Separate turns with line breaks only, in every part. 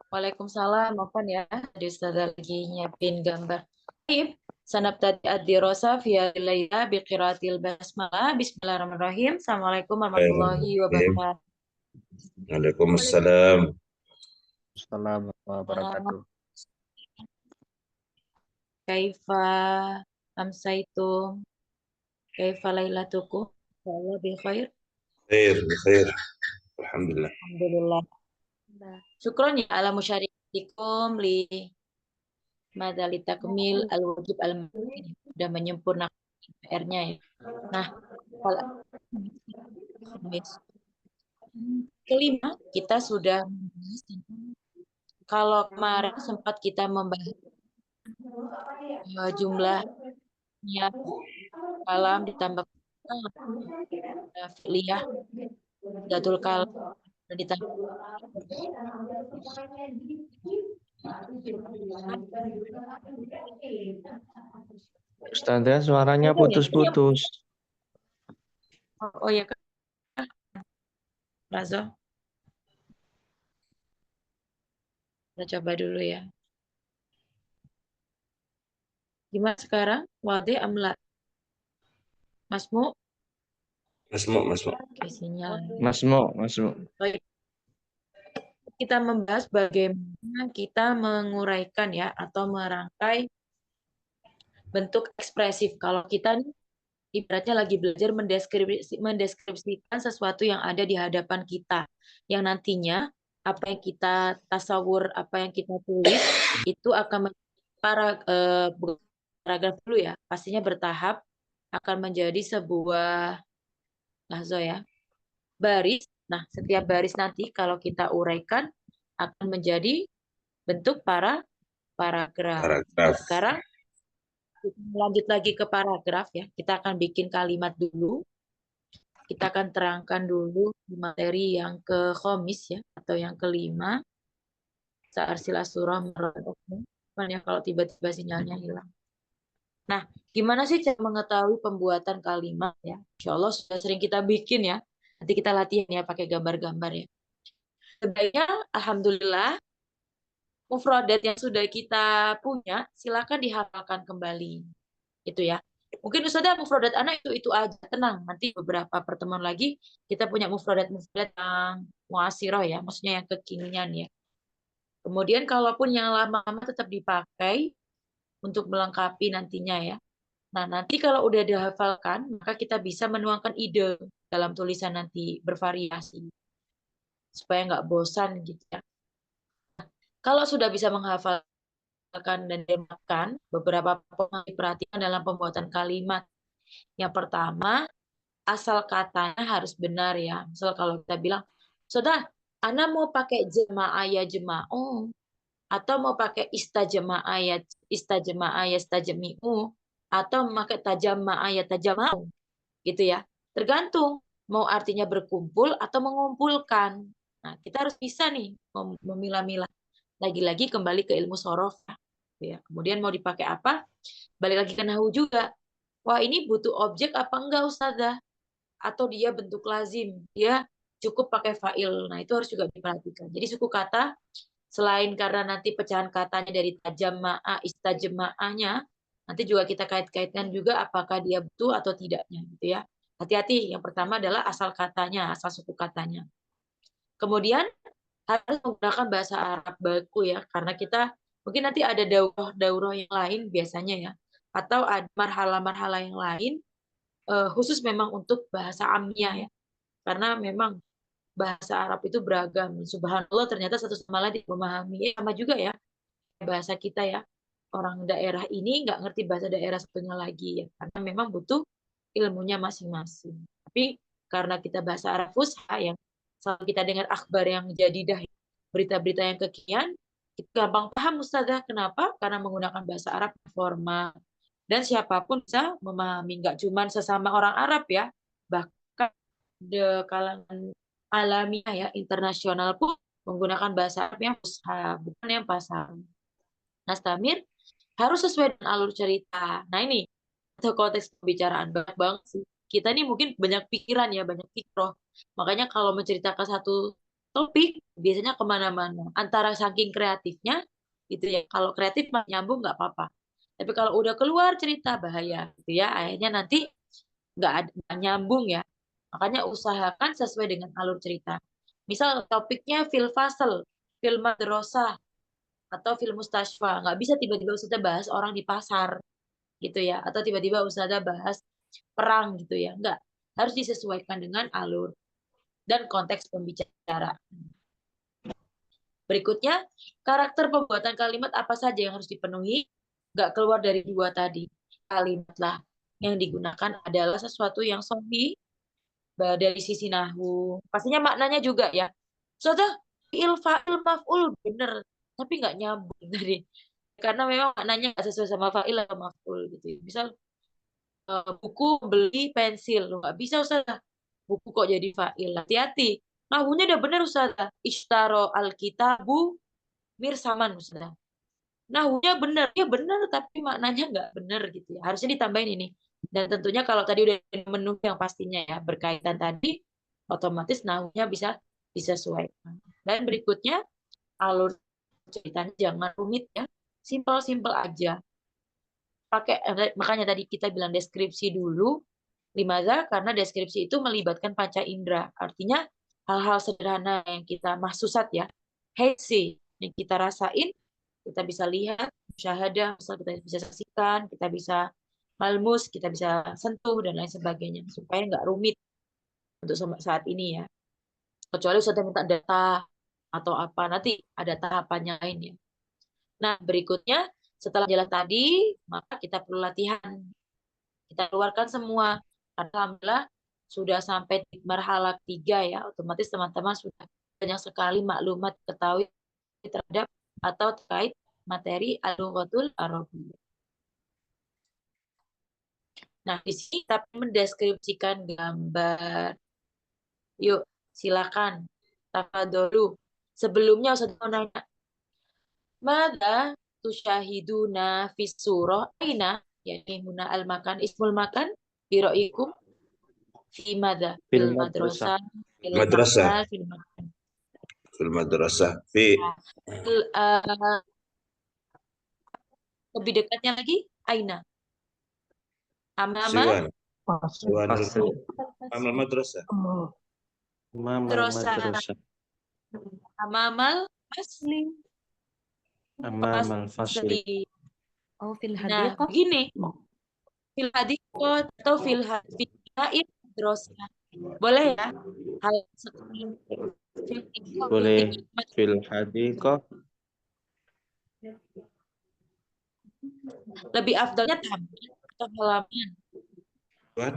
Waalaikumsalam, maafkan ya, tadi Ustazah lagi nyiapin gambar. Baik, sanabtadi ad-dirasa fi laila biqiraatil basmalah. Bismillahirrahmanirrahim. Assalamualaikum warahmatullahi
Bismillahirrahmanirrahim.
wabarakatuh.
Waalaikumsalam.
Assalamualaikum warahmatullahi wabarakatuh.
Kaifa amsaitum? Kaifa lailatukum? Insyaallah bi khair.
Khair, khair. Alhamdulillah.
Alhamdulillah. Syukron ya ala musyarikikum li madali takmil al-wajib al-ma'in. Sudah menyempurnakan PR-nya ya. Nah, kalau kelima kita sudah membahas tentang, kalau kemarin sempat kita membahas jumlahnya kalam ditambah fi'liyah datul kalam dan ditambah
Ustazah, suaranya putus-putus.
oh ya Kak Razo, kita coba dulu ya. Gimana sekarang? Wade amla Masmu?
Masmu.
Oke, sinyal.
Masmu.
Baik. Kita membahas bagaimana kita menguraikan ya atau merangkai bentuk ekspresif. Kalau kita nih ibaratnya lagi belajar mendeskripsikan sesuatu yang ada di hadapan kita, yang nantinya apa yang kita tasawur, apa yang kita tulis itu akan paragraf dulu ya, pastinya bertahap akan menjadi sebuah lahzo ya, baris. Nah, setiap baris nanti kalau kita uraikan akan menjadi bentuk paragraf.
Paragraf.
Sekarang kita lanjut lagi ke paragraf ya. Kita akan bikin kalimat dulu. Kita akan terangkan dulu di materi yang ke khomis ya, atau yang kelima. Sa'arsil surah ya kalau tiba-tiba sinyalnya hilang. Nah, gimana sih cara mengetahui pembuatan kalimat ya? Insya Allah sudah sering kita bikin ya. Nanti kita latihan ya pakai gambar-gambar ya. Sebaiknya, alhamdulillah, mufradat yang sudah kita punya, silakan dihafalkan kembali. Itu ya. Mungkin Ustazah mufradat anak itu aja, tenang. Nanti beberapa pertemuan lagi kita punya mufradat yang muasirah ya, maksudnya yang kekinian ya. Kemudian kalaupun yang lama-lama tetap dipakai untuk melengkapi nantinya ya. Nah, nanti kalau udah dihafalkan, maka kita bisa menuangkan ide dalam tulisan nanti bervariasi supaya nggak bosan gitu ya. Kalau sudah bisa menghafalkan dan dimakan, beberapa poin diperhatikan dalam pembuatan kalimat. Yang pertama, asal katanya harus benar ya. Misal kalau kita bilang, Saudara, Ana mau pakai jemaah ya jemaah, atau mau pakai istajemaah ya istajemaah ya istajemiu, atau memakai tajamaah ya tajamau, gitu ya. Tergantung mau artinya berkumpul atau mengumpulkan. Nah, kita harus bisa nih memilah-milah. Lagi-lagi kembali ke ilmu sorof ya. Kemudian mau dipakai apa? Balik lagi ke nahwu juga. Wah, ini butuh objek apa enggak Ustazah? Atau dia bentuk lazim, dia cukup pakai fa'il. Nah, itu harus juga diperhatikan. Jadi suku kata selain karena nanti pecahan katanya dari tajama'a, istajma'ahnya, nanti juga kita kait-kaitkan juga apakah dia butuh atau tidaknya gitu ya. Hati-hati, yang pertama adalah asal katanya, asal suku katanya. Kemudian harus menggunakan bahasa Arab baku ya, karena kita mungkin nanti ada daurah yang lain biasanya ya, atau ada marhalah-marhalah yang lain khusus memang untuk bahasa amiyah ya, karena memang bahasa Arab itu beragam. Subhanallah ternyata satu sama lain memahami. Sama juga ya bahasa kita ya. Orang daerah ini nggak ngerti bahasa daerah satunya lagi ya, karena memang butuh ilmunya masing-masing. Tapi karena kita bahasa Arab fusha yang selalu kita dengar akhbar yang jadidah, berita-berita yang kekinian, kita gampang paham Ustazah. Kenapa? Karena menggunakan bahasa Arab formal. Dan siapapun bisa memahami, nggak cuma sesama orang Arab ya, bahkan di kalangan alamiah ya, internasional pun menggunakan bahasa Arab yang fusha, bukan yang pasar. Nah, Stamir harus sesuai dengan alur cerita. Nah, ini itu konteks pembicaraan banyak banget sih. Kita nih mungkin banyak pikiran ya, banyak pikroh. Makanya kalau menceritakan satu topik biasanya kemana-mana. Antara saking kreatifnya gitu ya. Kalau kreatif mah nyambung nggak apa-apa. Tapi kalau udah keluar cerita bahaya gitu ya. Akhirnya nanti nggak nyambung ya. Makanya usahakan sesuai dengan alur cerita. Misal topiknya fil fasel, fil madrasah, atau fil mustashfa. Nggak bisa tiba-tiba Ustazah bahas orang di pasar gitu ya. Atau tiba-tiba Ustazah bahas perang gitu ya. Nggak. Harus disesuaikan dengan alur dan konteks pembicaraan. Berikutnya, karakter pembuatan kalimat apa saja yang harus dipenuhi? Nggak keluar dari dua tadi. Kalimatlah yang digunakan adalah sesuatu yang sahih dari sisi nahwu. Pastinya maknanya juga ya. Sudah fi'il fa'il maf'ul bener, tapi nggak nyambung tadi. Karena memang maknanya nggak sesuai sama fa'il atau maf'ul gitu. Misal buku beli pensil, nggak bisa Ustaz. Buku kok jadi fa'il. Hati-hati. Nahwunya udah bener Ustaz. Ishtaro al-kitabu mirsaman Ustaz. Nahwunya bener, ya bener tapi maknanya nggak bener gitu ya. Harusnya ditambahin ini. Dan tentunya kalau tadi udah memenuhi yang pastinya ya berkaitan tadi, otomatis nahwunya bisa disesuaikan. Dan berikutnya alur ceritanya jangan rumit ya, simpel-simpel aja. Pakai makanya tadi kita bilang deskripsi dulu. Limaza? Karena deskripsi itu melibatkan panca indera. Artinya hal-hal sederhana yang kita mahsusat ya, hesi yang kita rasain, kita bisa lihat, syahadah, kita bisa saksikan, kita bisa malmus, kita bisa sentuh dan lain sebagainya supaya nggak rumit untuk saat ini ya. Kecuali sudah minta data atau apa, nanti ada tahapannya lainnya. Nah, berikutnya setelah jalan tadi, maka kita perlu latihan. Kita keluarkan semua. Alhamdulillah sudah sampai di marhalah 3 ya, otomatis teman-teman sudah banyak sekali maklumat ketahui terhadap atau terkait materi al-lughatul arabiyyah. Nah, di sini kita mendeskripsikan gambar. Yuk, silakan. Tafadholu. Sebelumnya Ustaz mau nanya, mada tusyahiduna fis surah aina? Yani huna al-makan ismul makan bi ra'yikum fi mada
Fil
fil
madrasah.
madrasah fil
Madrasah.
amal fil makan.
Fil madrasah. Fi.
Lebih dekatnya lagi aina amama
Siwan. Siwan.
Fasli.
Amal madrasah.
Mamal
madrasah
madrasah.
amamal asli
Amamal fasli.
asli.
Oh, fil
Nah,
hadiqah.
begini fil hadiqah atau fil haid madrasah boleh ya hal seperti
Boleh fil hadiqah.
lebih afdalnya taman atau halaman.
Siwan.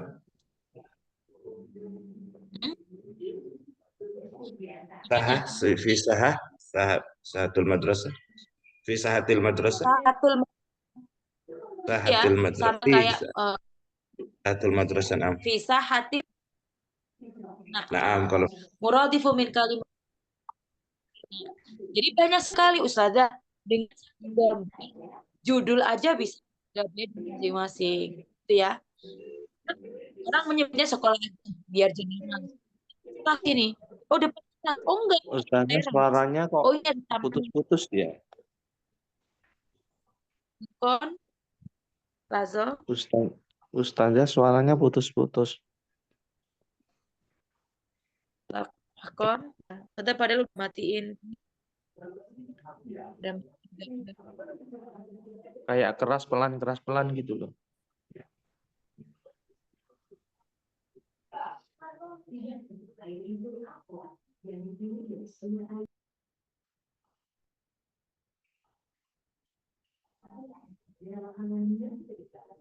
Sahah. Fi sahah. Sahatul madrasah. Fi sahatil madrasah.
Sahatul ya
Sahatil madrasah.
sama kayak
Sahatul madrasah. Naam.
visa hati. Nah,
Naam kalau
muradifu min kalimat. Jadi banyak sekali Ustazah dengan judul aja bisa beda masing-masing gitu ya. Orang menyebutnya sekolah biar jenengan. Nah, ini. Oh, dapat. Oh enggak.
Ustaznya suaranya kok
Oh iya, taman.
putus-putus ya.
Kon. Lazo.
Ustaznya suaranya putus-putus.
Kon. Tetap padahal udah matiin. Dan
Kayak keras pelan gitu loh.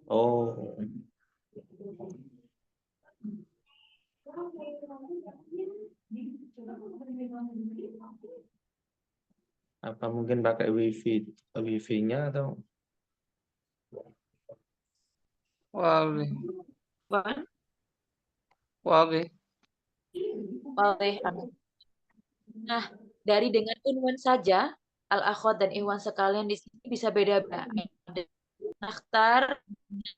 Oh. Apa mungkin pakai wifi-nya atau?
Walih,
Kon.
walih.
Oleh Nah, dari dengan unwan saja, al-akhwat dan ikhwan sekalian di sini bisa beda-beda. Ada Nakhtar,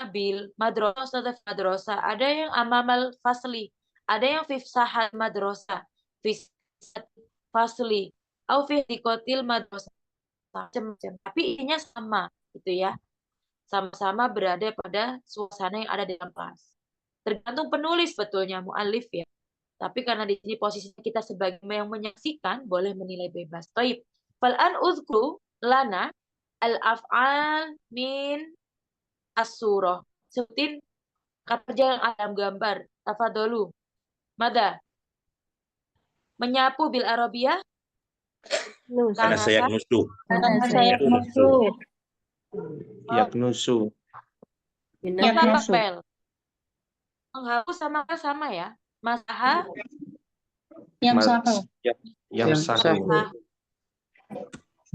Nabil, Madrosa, Madrosa. Ada yang amamal fasli. Ada yang fifsahal madrosa. fasli au fi dikotil madrasah, macam-macam. Tapi intinya sama, gitu ya. Sama-sama berada pada suasana yang ada di dalam kelas. Tergantung penulis betulnya, mu'alif ya. Tapi karena di sini posisi kita sebagai yang menyaksikan, boleh menilai bebas. Baik. Fal'an uzkru lana al-af'al min as-surah. Sebutin kata kerja yang ada dalam gambar. Tafadolu. Mada. Menyapu bil Arabiyah.
Karena saya nusu.
Karena saya
Nusu.
Yaknusu.
Kita ngepel. Menghapus sama ya. Masaha.
Yamsahu.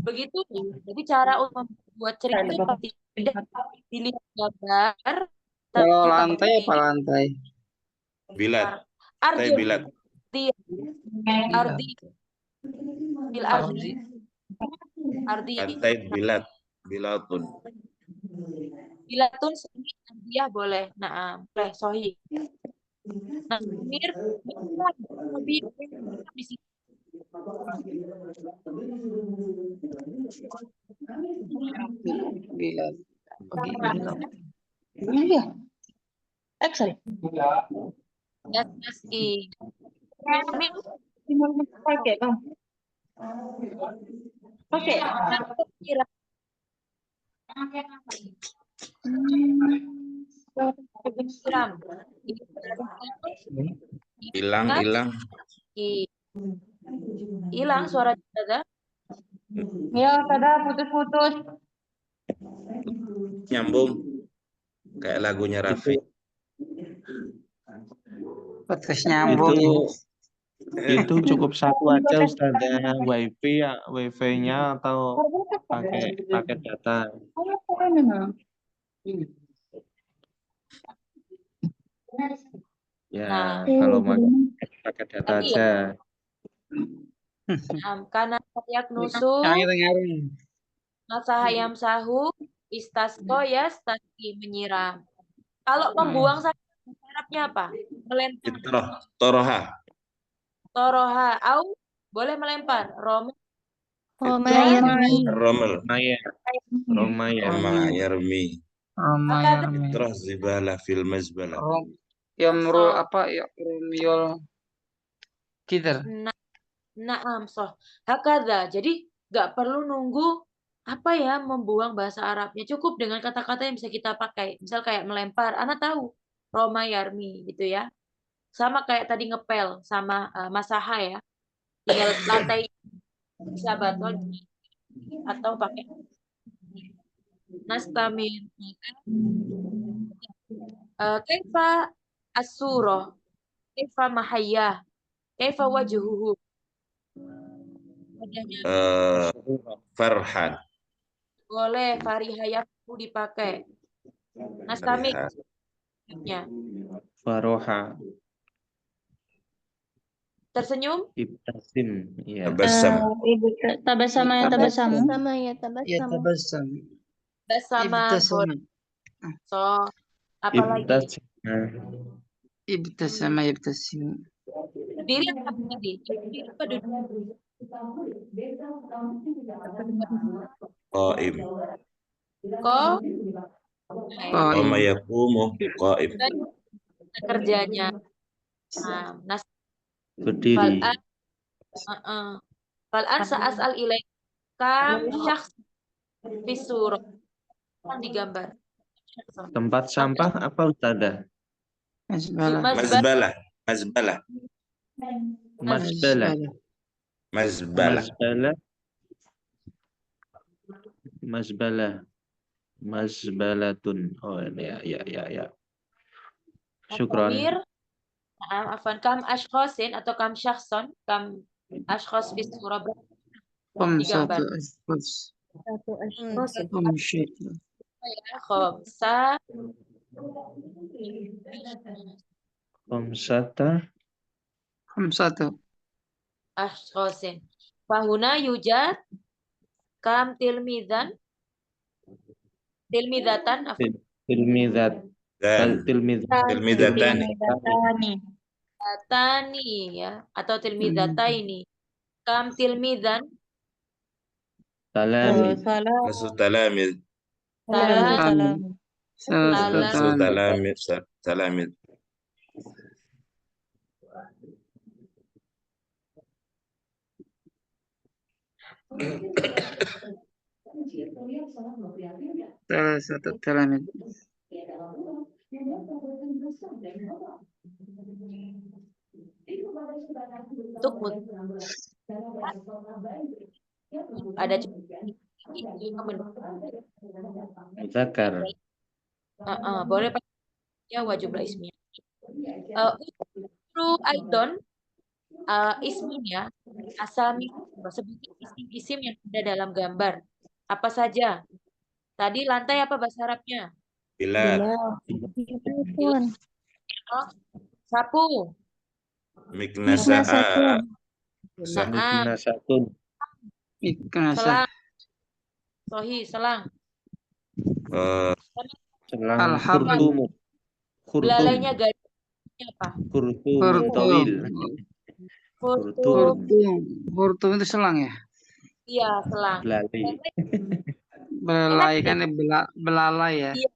Begitu. Jadi cara untuk membuat cerita itu tidak dilihat gambar.
Kalau lantai apa lantai?
Bilat.
Ardi.
Saya bilat.
Ardi. Bil ardi. Ardi.
Lantai bilat. Bilatun.
Bilatun sini ardiah boleh. Nah, boleh sohi. Nah, mir lebih di sini.
Bila.
Iya. Excel.
Yes, meski.
Pakai, Bang. Pakai.
Siram.
Hilang.
Hilang suara jaga.
Ya, tada putus-putus.
Nyambung. Kayak lagunya Raffi.
Podcast nyambung.
Itu cukup satu aja Ustazah. Wifi-nya atau pakai data. Ya, kalau mau pakai data aja.
Karena kayak nusu. Masaha yam sahu. Istasqo ya stasi menyiram. Kalau membuang sampah Arabnya apa? Melempar.
Toroha.
Toroha. Au boleh melempar. Romel.
Romel.
Roma ya.
Roma Yarmi. Terus zibalah fil mazbalah.
Yamrul apa ya? Romyol. Kider.
Naam soh. Hakadha. Jadi nggak perlu nunggu apa ya membuang bahasa Arabnya. Cukup dengan kata-kata yang bisa kita pakai. Misal kayak melempar. Ana tahu. Roma Yarmi gitu ya. Sama kayak tadi ngepel sama masaha ya. Tinggal lantai bisa batol atau pakai nastamin. Kaifa as-surah. Kaifa mahayah. Kaifa wajhuhu. Wajahnya
Farhan.
boleh farihayatu dipakai. Nastamin.
Faroha.
Tersenyum?
Ibtasim. Ya.
Tabassam.
Tabasama ya tabasamu.
Ya tabassam.
Bersama so apalagi
Ibtasama ibtasim.
berdiri apa tadi? Berdiri apa duduk?
Qaim. Qama yaqumu qaim.
Kerjanya. Nah,
Berdiri.
Fal'an sa'as'al ilaik kam syakhs fi surah. Kan digambar.
Tempat sampah apa Ustazah?
Mazbalah.
Mazbalatun. Oh ya. Syukran.
Afan kam ashkhasin atau kam syakhson, kam ashkhas fi surah
Satu
digambar.
ashkhas. Khamsatu
ashkhasin. Fahuna yujad kam tilmidatan
Tilmidatani.
Tilmidataini ya atau tilmidataini. Kam tilmidan.
Talamid.
Nasu talamid.
Salam.
Nasu talamid. Talamid.
Satu talamid.
Untuk ada
Muzakkar.
boleh pakai ya wajib ismi. Aidon isminya asami sebutin isim-isim yang ada dalam gambar. Apa saja? Tadi lantai apa bahasa Arabnya?
Pilar.
Sapu.
Miknasaha.
Miknasatun.
Selang. Sohi, selang.
Selang
Alhamdulillah.
khurtum.
Belalainya gadisnya apa?
Khurtum tawil. Khurtum.
Hurtum itu selang ya?
Iya, selang.
Belalai.
Belalai kan ya, belalai ya.
Iya.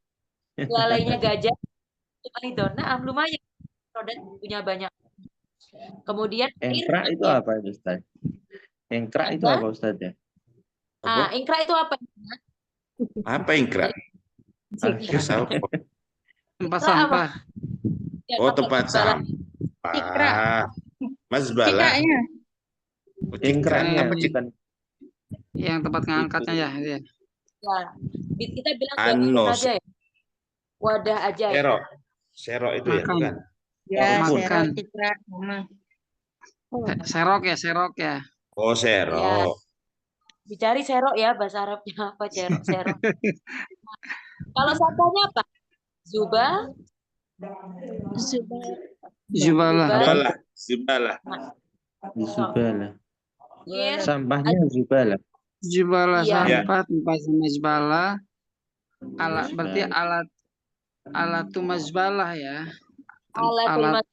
Belalainya gajah. Aidon. Nah, lumayan. Rodat punya banyak. Kemudian
Engkra itu apa itu Ustaz? Engkra itu apa Ustaz ya?
ingkra itu apa?
Apa ingkra?
Tempat sampah.
Oh, tempat sampah. Mazbalah.
Engkranya
Apa
bukan.
Yang tempat ngangkatnya ya.
Ya, kita bilang
Anos.
aja ya. Wadah aja ya.
Serok itu ya,
Makan.
bukan?
Ya,
Makan.
Citra, Mama.
Serok ya.
Oh, serok.
Dicari serok ya bahasa Arabnya apa serok. Kalau sampahnya apa? Zubalah.
Zubalah.
Zubalah.
Yes.
Sampahnya zubalah.
Zubalah
Iya.
sampah, tempat mazbalah. Berarti alatu mazbalah ya.
Alat.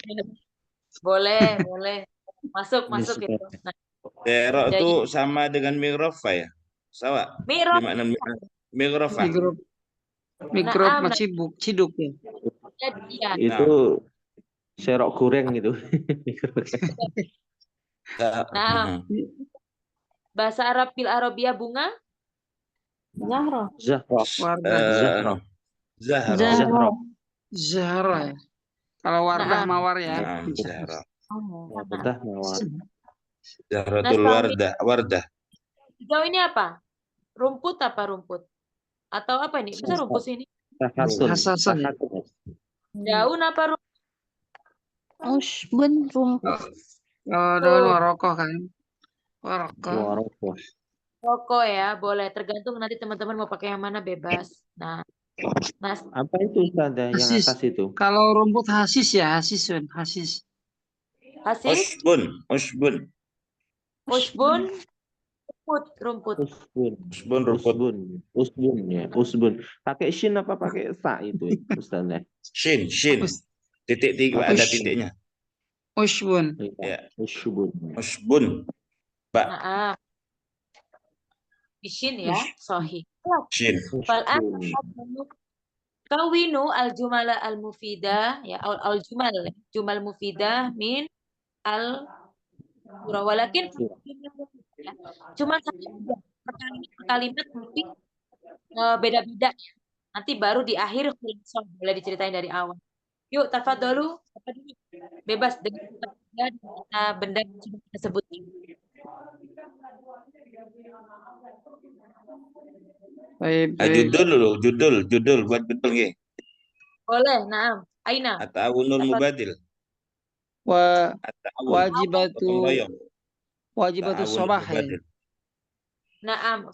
Boleh. Masuk itu. Nah,
Serok itu sama dengan migrofa ya? Sawa?
Migrof.
Di mana migrofa?
Mikrob ciduk ya.
Iya.
Itu serok goreng itu.
Nah, bahasa Arab bil Arabia bunga?
Zahra.
Zahra ya. Kalau wardah mawar ya.
Zahra.
Wardah mawar.
Zahratul wardah.
Hijau ini apa? Rumput apa rumput? Atau apa ini? Bisa rumput ini?
Hasasan.
Daun apa rumput?
Usbun rumput.
Kalau daun warokoh kan. Warokoh.
Rokok ya, boleh. Tergantung nanti teman-teman mau pakai yang mana bebas. Nah,
apa itu Ustaz yang atas itu?
Kalau rumput hasis ya, hasis.
Usbun.
Rumput.
Usbun ya, usbun. Pakai shin apa pakai sa itu Ustaz?
Shin. Titik tiga ada titiknya.
Usbun.
Ya.
Usbun.
Ba.
Bishin ya, sahih.
Shin.
Fal'an kawinu al-jumal al-mufidah ya jumal mufidah min al-surah walakin cuma kalimat tapi beda-beda ya. Nanti baru di akhir boleh diceritain dari awal. Yuk, tafadhalu bebas dengan benda yang sudah kita sebutkan.
Judul buat betul nggih.
Boleh, naam. Aina.
At-ta'awunul mubadil.
Wajibatu sobah ya.
Naam,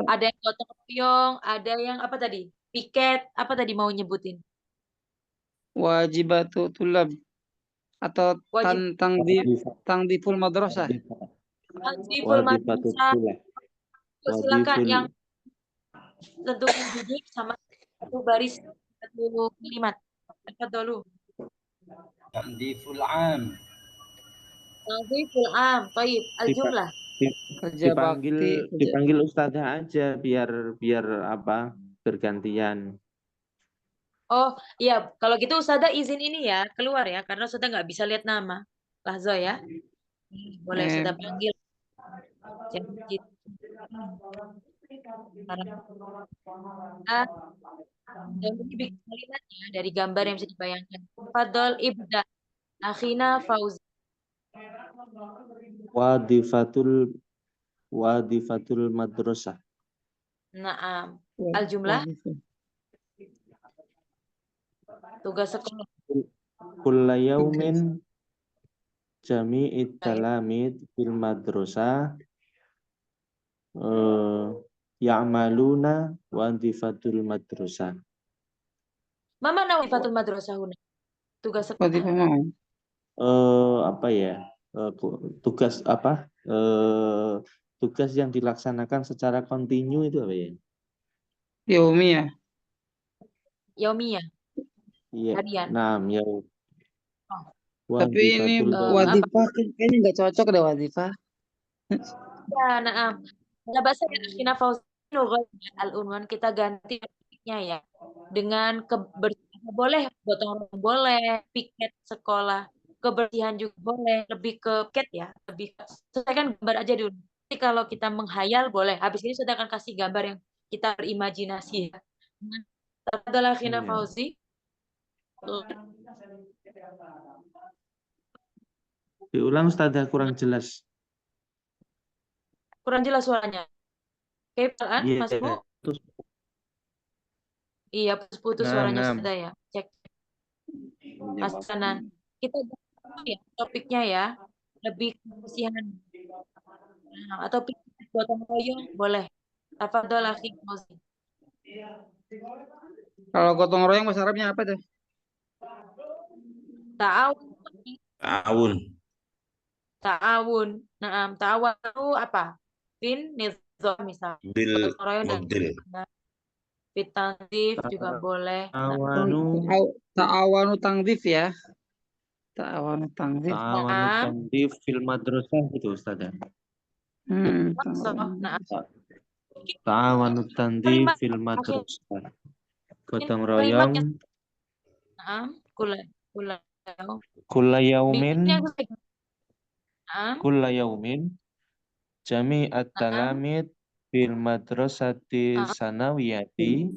ada yang gotong royong, ada yang apa tadi? Piket, apa tadi mau nyebutin?
Wajibatu tulab atau tangdiful madrasah.
Tangdiful madrasah. Silakan yang tentukan duduk sama satu baris satu kalimat. Apa dulu?
Tangdiful am.
Tadhiful am. Thayyib.
Dipa-
Al-jumlah.
di-
Kerja
dipanggil
bakti, kerja
dipanggil ustazah aja biar biar apa bergantian.
Oh, iya. Kalau gitu Ustazah izin ini ya, keluar ya. Karena Ustazah nggak bisa lihat nama. Lahzo ya. Boleh
eh,
Ustazah panggil. Jadi, gitu. Ah, dan ini bikin kalimatnya dari gambar yang bisa dibayangkan. Fadol ibda. Akhina Fauzi.
Wadifatul wadifatul madrasah.
Naam. Al-jumlah.
wadifa.
Tugas sekolah.
Kulla yaumin jami'it talamid fil madrasah ya'maluna wadifatul madrasah.
Mama nawifatul madrasah huna. Tugas sekolah.
Wadifa mau.
Apa ya? Tugas apa? Tugas yang dilaksanakan secara kontinu itu apa ya?
Yaumi ya.
Yaumiyah.
Iya,
Harian.
ya.
Oh,
Tapi ini
Wadifatul
apa?
wadifa kayaknya nggak cocok deh wadifa.
Ya, naam. Nah, bahasa ya, Akhina Fauzi lughatnya al-unwan kita ganti topiknya ya. Dengan kebersihan boleh, gotong royong boleh, piket sekolah, kebersihan juga boleh, lebih ke piket ya, lebih selesaikan gambar aja dulu. Nanti kalau kita menghayal boleh. Habis ini sudah akan kasih gambar yang kita berimajinasi ya. Tafadhal Akhina
Iya.
Fauzi.
Diulang Ustazah kurang jelas.
Kurang jelas suaranya. Kaifalan,
Iya,
Mas Mu?
terus
Iya, putus suaranya
nah.
sudah ya. Cek. Mas Kanan. Kita ganti ya topiknya ya. Lebih kebersihan. Nah, atau piket gotong royong boleh. Tafadhol akhi Fauzi.
Kalau gotong royong bahasa Arabnya apa tuh?
Ta'awun.
Ta'awun.
Ta'awun. Nah, ta'awun itu apa? Fin nizam misalnya.
Bil
Gotong royong dan
mubdil.
fit tanzif juga boleh. Nah,
Ta'awanu tangdif ya. Ta'awanu tangdif.
Ta'awanu tandif fil madrasah itu Ustazah.
so, nah,
Ta'awanu tandif
kalimat
fil
akhir
madrasah. Gotong
kalimatnya
royong
kula
kulla
bikin
yaumin
yang sesuai.
kulla yaumin jami'at talamid fil madrasati sanawiyati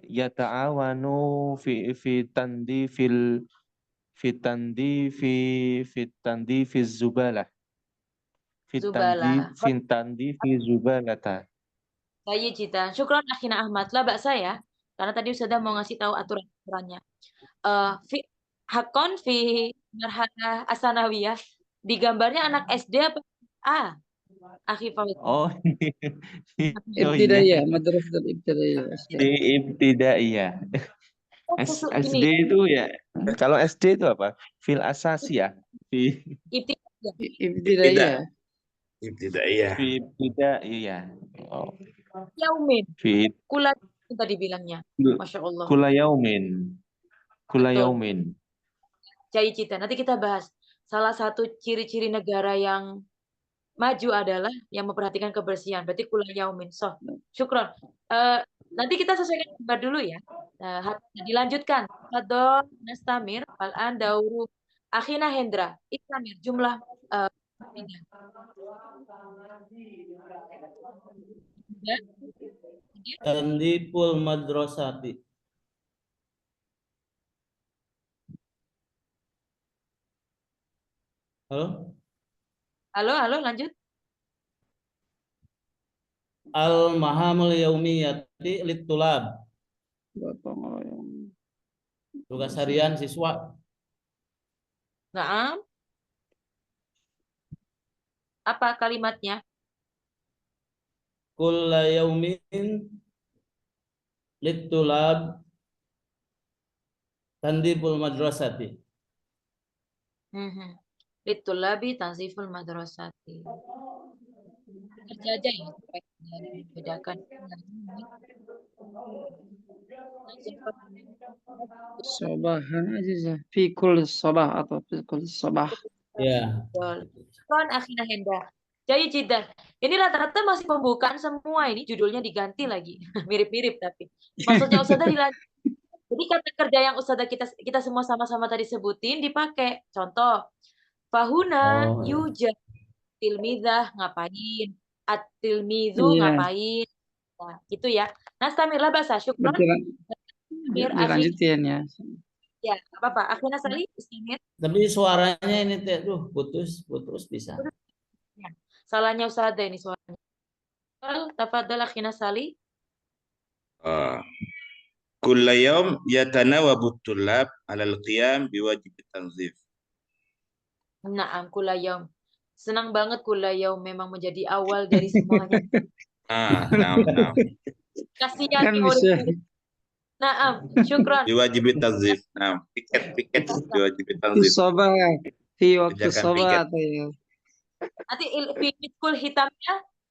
yata'awanu fi tandifil fi tandifiz zubalah
Zubalah.
fi tandifi zubalata.
Baik, Cita. Syukron akhina Ahmad. Lah, Mbak saya. Karena tadi sudah mau ngasih tahu aturan-aturannya. Fi hakon fi marhalah asanawiyah. Di gambarnya anak SD apa? Akhi Fauzi.
Oh, oh iya.
Ibtidaiyah, madrasatul ibtidaiyah.
Di ibtidaiyah. SD
Ini
itu ya. Kalau SD itu apa? Fil asasi ya. Fi
ibtidaiyah.
Ibtidaiyah.
Ibtidaiyah.
fi ibtidaiyah. Oh.
Yaumin.
Fi
Kula tadi bilangnya. Masya Allah.
kula yaumin. Kula
Betul.
yaumin.
Cai Cita. Nanti kita bahas. Salah satu ciri-ciri negara yang maju adalah yang memperhatikan kebersihan. Berarti kula yaumin. So, syukron. Nanti kita sesuaikan gambar dulu ya. Dilanjutkan. Fadol Nastamir. Al-an dauru. Akhina Hendra. Istamir. Jumlah.
Tandiful madrasati. Halo?
Halo, lanjut.
Al-mahamul yaumiyati litulab.
Gotong royong.
Tugas harian siswa.
Naam. Apa kalimatnya?
Kulla yaumin litulab tandiful madrasati.
Litulabi tanziful madrasati. Kerja aja ya supaya bedakan.
Sobahan aja. Fi kulli sabah atau fi kulli sabah.
Ya.
Kan Akhina Henda. Jadi Jidan. Ini rata-rata masih pembukaan semua ini. Judulnya diganti lagi. Mirip-mirip tapi. Maksudnya Ustazah dilanjut. Jadi kata kerja yang Ustazah kita semua sama-sama tadi sebutin dipakai. Contoh. Fahuna
Oh, ya.
yujad tilmidah ngapain? At-tilmidhu
Iya,
ngapain? Nah, gitu ya. Nastamirlah bahasa syukron. Mir akhi.
dilanjutin ya.
Ya, apa-apa. Akhina Sali, Istimir.
Tapi suaranya ini teh, putus bisa.
Ya. Salahnya Ustazah ini suaranya. Tafadhal Akhina Sali.
Kulla yaum yatanawabu tullab alal qiyam biwajib tanzif.
Naam kulayom. Senang banget kulayom memang menjadi awal dari semuanya.
Naam.
Kasihan
Kan
nih
bisa.
murid-murid. Naam, syukron.
Biwajib tanzif. Naam, piket biwajib
Fi
tanzif.
sabah. Fi waktu
Kerjakan
sabah
piket.
atau ya.
Nanti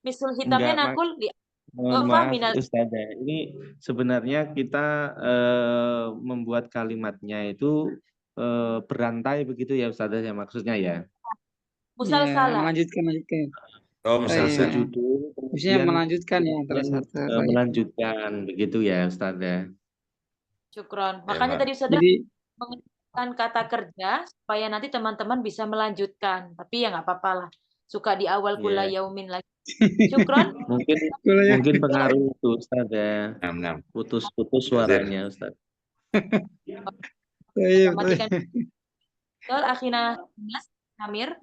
misul hitamnya
Enggak,
nakul di
mohon
Dofa
maaf
minal.
Ustazah. Ini sebenarnya kita membuat kalimatnya itu berantai begitu ya Ustazah ya maksudnya ya.
Musal
Ya,
salah.
melanjutkan.
Oh,
Iya.
misalnya
Judul
Maksudnya
kemudian
melanjutkan ya antara satu.
melanjutkan begitu ya Ustazah.
Syukron.
Ya,
Makanya
Mak.
tadi Ustazah
Jadi
mengenalkan kata kerja supaya nanti teman-teman bisa melanjutkan. Tapi ya nggak apa-apa lah. Suka di awal
Iya.
kulayaumin lagi. Syukron.
Mungkin pengaruh itu Ustazah.
Naam.
Putus-putus suaranya Ustaz.
Baik,
Matikan. Betul, Akhina Nas, Amir.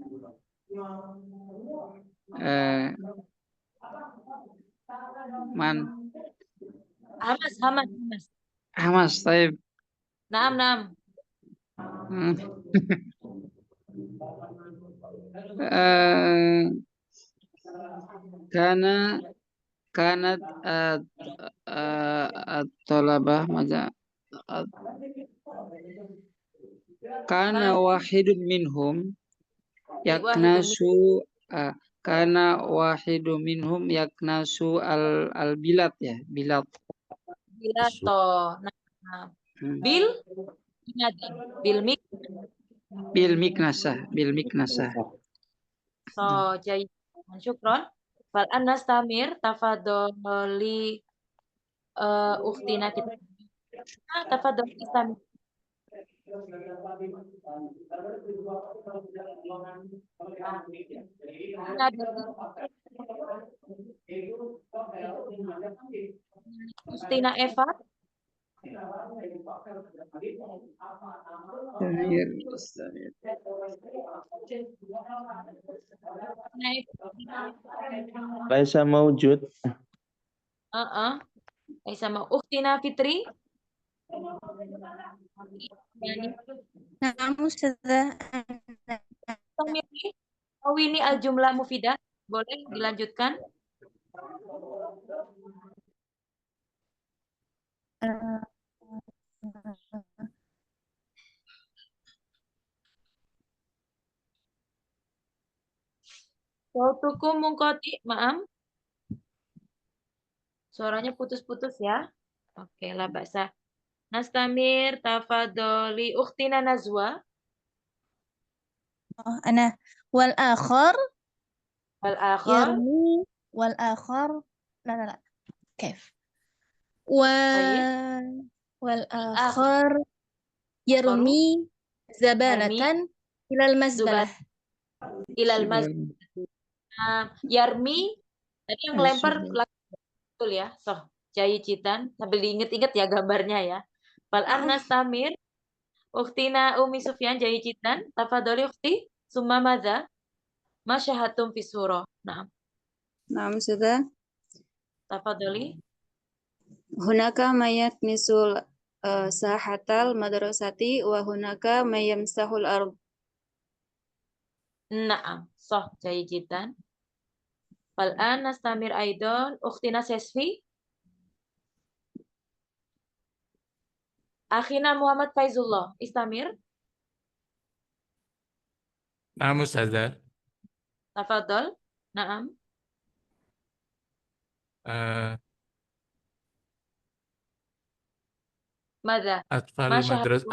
Man
Hamas.
Hamas, طيب.
Naam.
كانت الطلبة ماذا كان واحد منهم يكنس البلاد ya bilad.
Bilato. Nah,
bil miknasah.
So, jadi syukron. Fal anastamir tafadholi ukhtina kita. Tafadholi istamir. Ukhtina Eva.
Laisa maujud.
Sama Ukhtina Fitri.
Nah, Ustazah.
Ini al-jumlah mufidah. Boleh dilanjutkan? Sautukum mungkoti, maaf. Suaranya putus-putus ya. Oke lah baksa. Nastamir tafadholi ukhtina Nazwa.
Ana wal akhar
yarmi
wal akhar la كيف wal akhar yarmi zabalatan ilal mazbalah.
Yarmi tadi yang lempar betul ya. So, Jai Citan sambil diinget-inget ya gambarnya ya. Fal Nastamir Ukhtina Umi Sufyan Jai Citan tafadholi ukhti summa madza masyahatum fi surah.
Naam sudah.
Tafadholi.
Hunaka mayat nisul sahatal madrasati wa hunaka mayamsahul ard.
Naam, soh Jai Citan. Fal Nastamir Aidon Ukhtina Sesfi. Akhina Muhammad Faizullah, Istamir.
Naam Ustazah.
Tafadhol. Naam. ماذا
أطفال
ما شاهدتم
المدرسة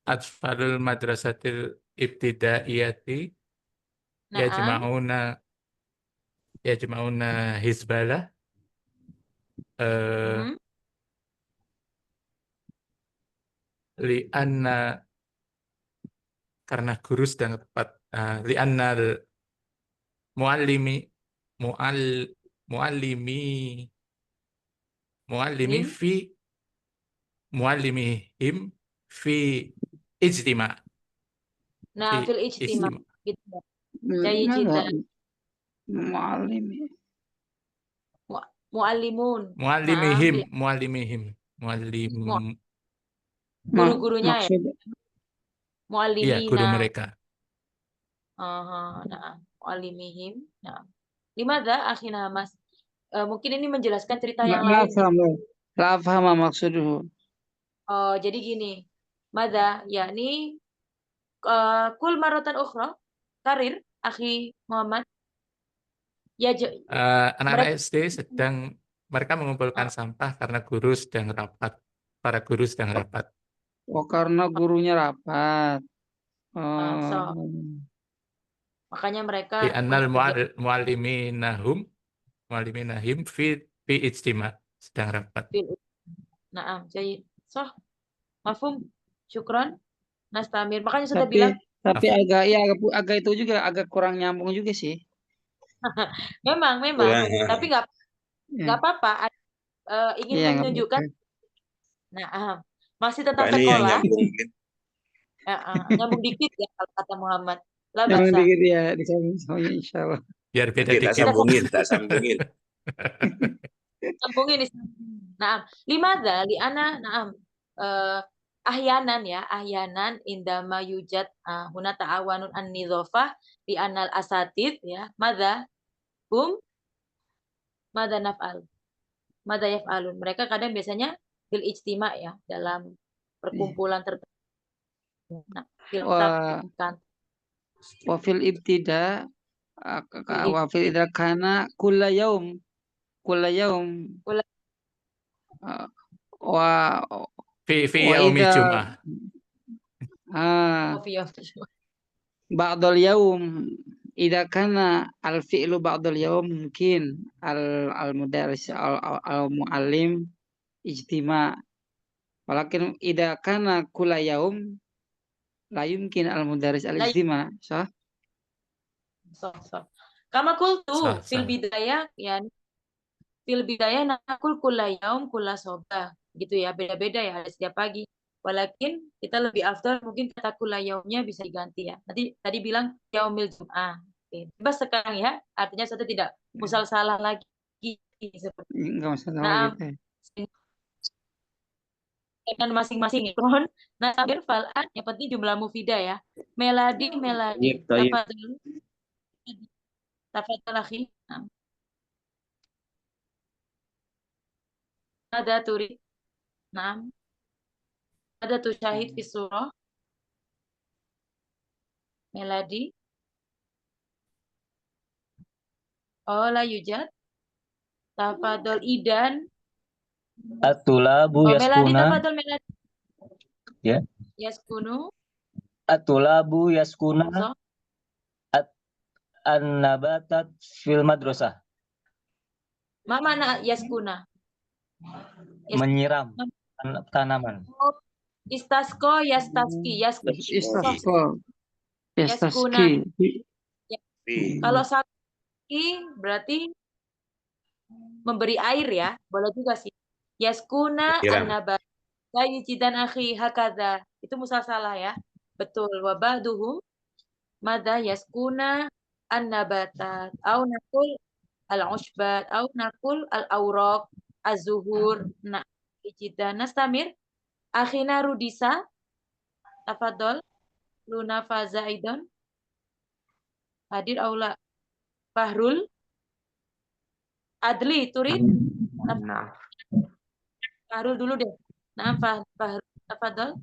أطفال المدرسة الابتدائية
نعم
يجمعون حزبلة
مهم.
لأن karena guru sedang tepat lianna muallimi muallimi
Him.
fi muallimihim fi ijtima
Nah,
fi
fil ijtima
ijtima
gitu ya. Jayyid
ماذا
jiddan.
معلم
Muallimun. Nah,
muallimihim
mu-
ما
guru-gurunya ya.
مقصود
iya guru
Muallimina.
mereka
Aha, nah, muallimihim. Nah, limadha akhina Mas? Mungkin ini menjelaskan cerita yang
لا
lain.
أفهم لا أفهم ما مقصوده.
Oh, jadi gini. Madha, yakni kul maratan ukhra, karir, akhi Muhammad. Ya,
anak-anak SD mereka mengumpulkan sampah karena guru sedang rapat para guru sedang rapat
Oh, karena gurunya rapat.
so, makanya mereka
li'annal
kegiatan
mualliminahum fi ijtima sedang rapat.
Naam, jadi mafhum, syukron, nastamir. Makanya sudah bilang
Tapi agak itu juga agak kurang nyambung juga sih.
memang,
Ya.
tapi nggak apa-apa. Ingin
Iya, nggak
menunjukkan,
apa-apa.
masih tentang
Pak, ini yang
sekolah,
nyambung mungkin.
nyambung dikit ya kalau kata Muhammad. Lah
Nyambung
bahasa.
dikit ya di semuanya insya Allah.
Biar beda
Nanti tak
dikit.
sambungin.
Sambungin. Naam, limadha li'ana ahyanan ya, ahyanan indama yujad huna ta'awanun an-nidhafah di anal asatid ya. Madza naf'al. Madza yaf'alun. Mereka kadang biasanya bil ijtima ya, dalam perkumpulan tertentu. Nah,
Wa fil ibtida wa fil idrakana kulla yaum wa
fi
wa
yaumi
idza
jum'ah
ba'dal yaum idza kana al fi'lu ba'dal yaum mungkin al mudarris al muallim ijtima walakin idza kana kulla yaum la yumkin al mudarris al ijtima sah.
Kama kultu
Sah.
fil bidayah ya, fil bidayah nakul kulla yaum kulla sobah gitu ya, beda-beda ya, ada setiap pagi. Walakin kita lebih afdal mungkin kata kulla yaumnya bisa diganti ya. Tadi bilang yaumil jum'ah. Bebas sekarang ya, artinya sudah tidak musal salah lagi seperti
Enggak masalah gitu.
dengan masing-masing ikon. Nah, sambil fal'an yang penting jumlah mufidah ya. Meladi. Tafadhal akhi. Ada turid. Naam. Ada tu syahid fi surah. Meladi. Oh, la yujad. Tafadhal idan.
At-tulabu
Meladi,
yaskuna.
tafadhal meladi.
Ya.
Yaskunu.
At-tulabu yaskuna. An-nabatat fil madrasah.
Ma mana yaskuna?
Menyiram tanaman.
Istasqo, yastaski. Yaskuna. Kalau saski berarti memberi air ya, boleh juga sih. Yaskuna an-nabat. Sayyidan akhi hakadha. Itu musasalah ya. Betul. Wa ba'duhum madza yaskuna an-nabatat au naqul al-ushbat au naqul al-awraq az-zuhur. Nah, jiddan nastamir. Akhina Rudisa. Tafadhol. Luna Fazaidon. Hadir aula. Fahrul. Adli turid.
Nah.
Fahrul dulu deh. Nah, Fahrul. Tafadhol.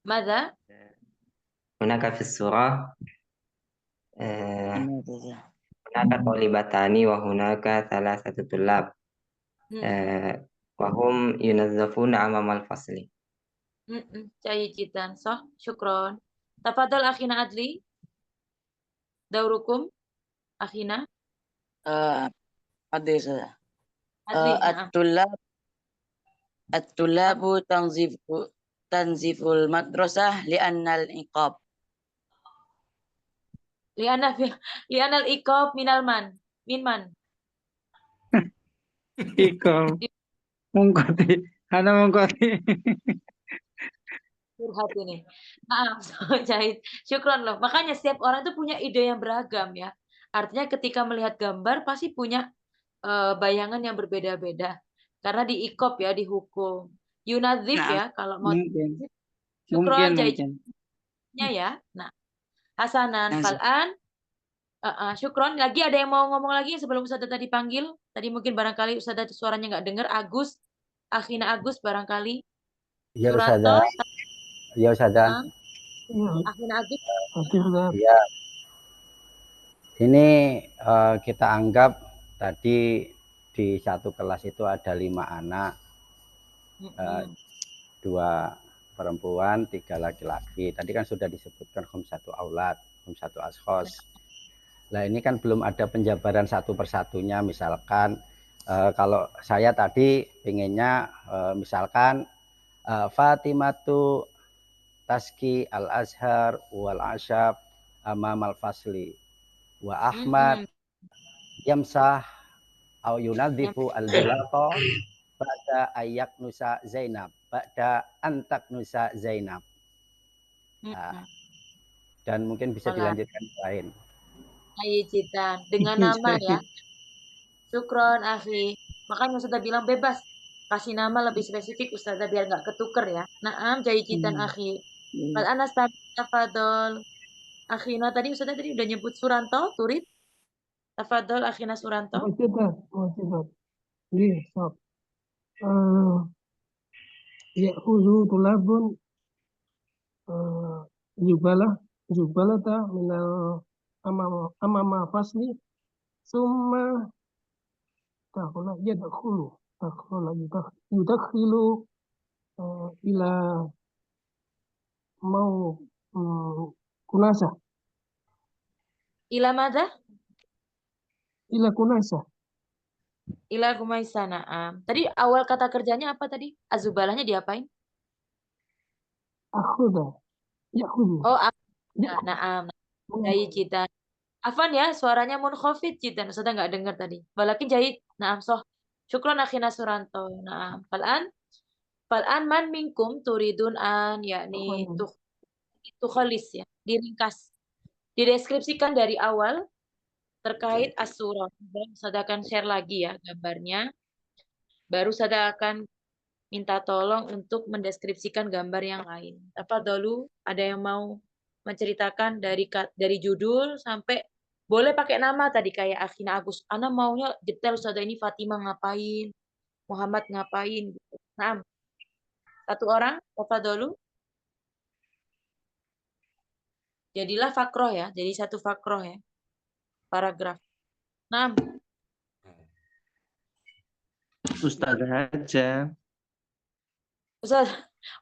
Madza?
Hunaka fi surah hunaka talibatani wa hunaka thalathatu tullab وهم ينظفون أمام الفصل.
جيد جدا صح شكرا. تفضل أخينا أدلي دوركم أخينا
أدري سدى
أدلي. نعم.
الطلاب تنظيف المدرسة لأن العقاب
لأن الإيقاف من من
Iko mengkoti, Hana mengkoti.
curhat ini. Maaf, Jahit. Syukron loh. Makanya setiap orang itu punya ide yang beragam ya. Artinya ketika melihat gambar pasti punya bayangan yang berbeda-beda. Karena diikop ya, dihukum. Yunadzif ya, kalau mau.
Mungkin,
Syukron,
mungkin.
ya. Nah, Hasanan,
Nah,
Fal'an. Syukron. Lagi ada yang mau ngomong lagi sebelum Ustazah tadi panggil? Tadi mungkin barangkali Ustazah suaranya nggak dengar. Agus, Akhina Agus barangkali.
Ya
Suranto.
Ustazah. Ya Ustazah.
Akhina Agus.
Ya. Ini kita anggap tadi di satu kelas itu ada 5 anak, 2 perempuan, 3 laki-laki. Tadi kan sudah disebutkan satu aulad, satu ashos. Nah ini kan belum ada penjabaran satu persatunya. Misalkan kalau saya tadi pengennya misalkan Fatimatu taski al-azhar wal ashab amam al-fasli wa Ahmad yamsah au yunadzifu al-bilata ba'da ayak nusa Zainab ba'da antak nusa Zainab. Dan mungkin bisa dilanjutkan lain.
Ayo Citan dengan nama ya. Syukron akhi. Makanya Ustazah bilang bebas. Kasih nama lebih spesifik Ustazah biar nggak ketuker ya. Naam Jai Citan akhi. Fal Anas tafadol. Akhina tadi Ustazah tadi udah nyebut Suranto, Turid. Tafadol Akhina Suranto.
Ya'khudhu tulabun jubalata minal amama fasli summa takhula yudakhilu ila mau kunasa
Ila madza?
ila kunasa
Ila kumaisa. Naam. Tadi awal kata kerjanya apa tadi? Azubalahnya diapain?
akhudha ya'khudhu.
Oh, naam. Jai Citan. Afan ya, suaranya munkhafid Citan. Ustazah nggak dengar tadi. Walakin Jahit. Naam soh. Syukron Akhina Suranto. Naam. Fal'an man minkum turidun an yakni tukhalis ya, diringkas. Dideskripsikan dari awal terkait as-surah. Ustazah akan share lagi ya gambarnya. Baru Ustazah akan minta tolong untuk mendeskripsikan gambar yang lain. Tafadhalu, ada yang mau menceritakan dari judul sampai boleh pakai nama tadi kayak Akhina Agus. Ana maunya detail Ustazah ini Fatimah ngapain, Muhammad ngapain gitu. Nah, satu orang, tafadhalu. Jadilah fakroh ya, jadi satu fakroh ya. Paragraf. Nah,
Ustazah aja.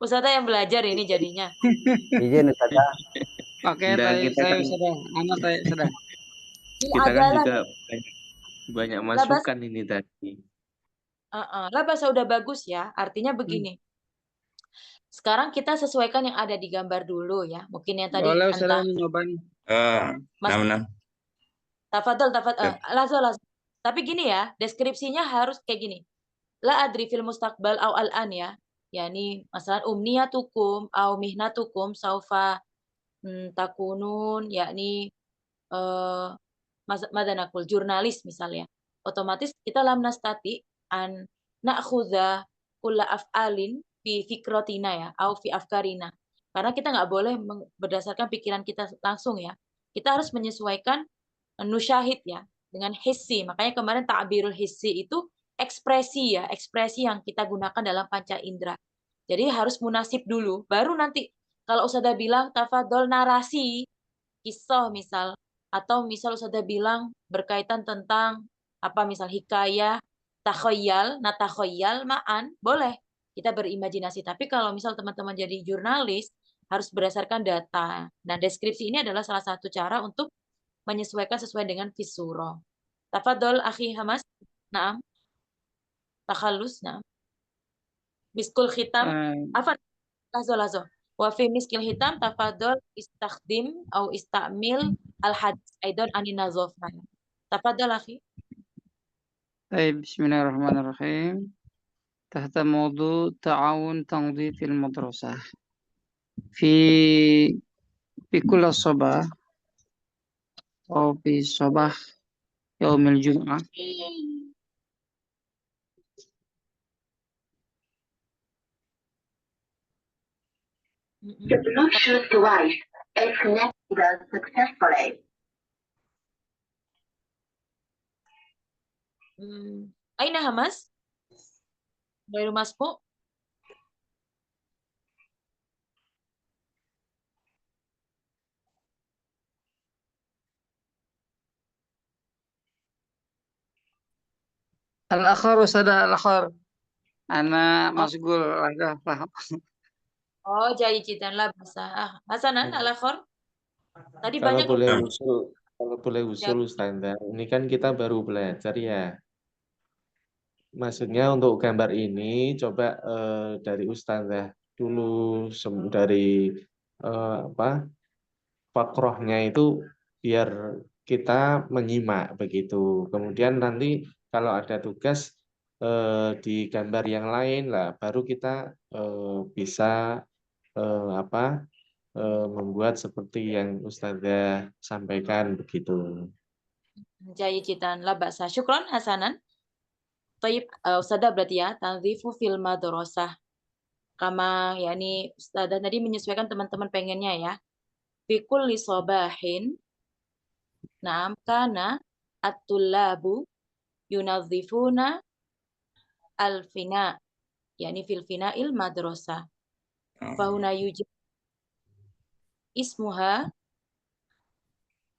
Ustazah yang belajar ini jadinya.
Izin Ustazah.
Oke, saya sudah. Anak saya sudah.
Kita kan juga banyak masukan ini tadi.
Lah bahasa udah bagus ya. Artinya begini. Sekarang kita sesuaikan yang ada di gambar dulu ya. Mungkin yang tadi
boleh saya mencoba.
Tafadhol. Langsung. Tapi gini ya, deskripsinya harus kayak gini. La adri fil mustaqbal au al-an ya. Yani masalah umniyatukum au mihnatukum saufa takunun yakni madanakul jurnalis misalnya. Otomatis kita lam nastati an na'khudha kulla af'alin fi fikrotina ya, au fi afkarina. Karena kita nggak boleh berdasarkan pikiran kita langsung ya. Kita harus menyesuaikan nusyahid ya dengan hissi. Makanya kemarin ta'birul hissi itu ekspresi ya, ekspresi yang kita gunakan dalam panca indera. Jadi harus munasib dulu, baru nanti kalau Ustazah bilang tafadhol narasi kisah misal, atau misal Ustazah bilang berkaitan tentang apa misal hikayah natakhoyal ma'an, boleh kita berimajinasi. Tapi kalau misal teman-teman jadi jurnalis, harus berdasarkan data. Nah, deskripsi ini adalah salah satu cara untuk menyesuaikan sesuai dengan fisuro. Tafadol, akhi Hamas. Naam. Takhallus, naam. Miskul khitam. Afan. Lazo. Wa fi miskil hitam tafadol istakhdim au istamil al-hadis aidon anin nazofah. Tafadol, akhi.
طيب بسم الله الرحمن الرحيم تحت موضوع تعاون تنظيف المدرسة في كل صباح أو في صباح يوم الجمعة
The Bluetooth device is connected successfully.
Aina Hamas? Dari Masmu?
الآخر أستاذ الآخر أنا مشغول agak paham.
Oh, jaya citanlah bahasa. Hasanan al-akhir. Tadi
Kalau
banyak
boleh usul Ustazah, ini kan kita baru belajar ya. Maksudnya untuk gambar ini coba dari Ustazah dulu dari fakrohnya itu biar kita menyimak begitu. Kemudian nanti kalau ada tugas di gambar yang lain lah, baru kita bisa membuat seperti yang Ustazah sampaikan begitu.
jaya citanlah bahasa. Syukron Hasanan. Taib Ustazah berarti ya, tanzifu fil madrasah. Kama yakni Ustazah tadi menyesuaikan teman-teman pengennya ya. Fi kulli sabahin na'am kana at-tullabu yunazifuna al-fina yakni fil fina'il madrasah. Fahuna yujad ismuha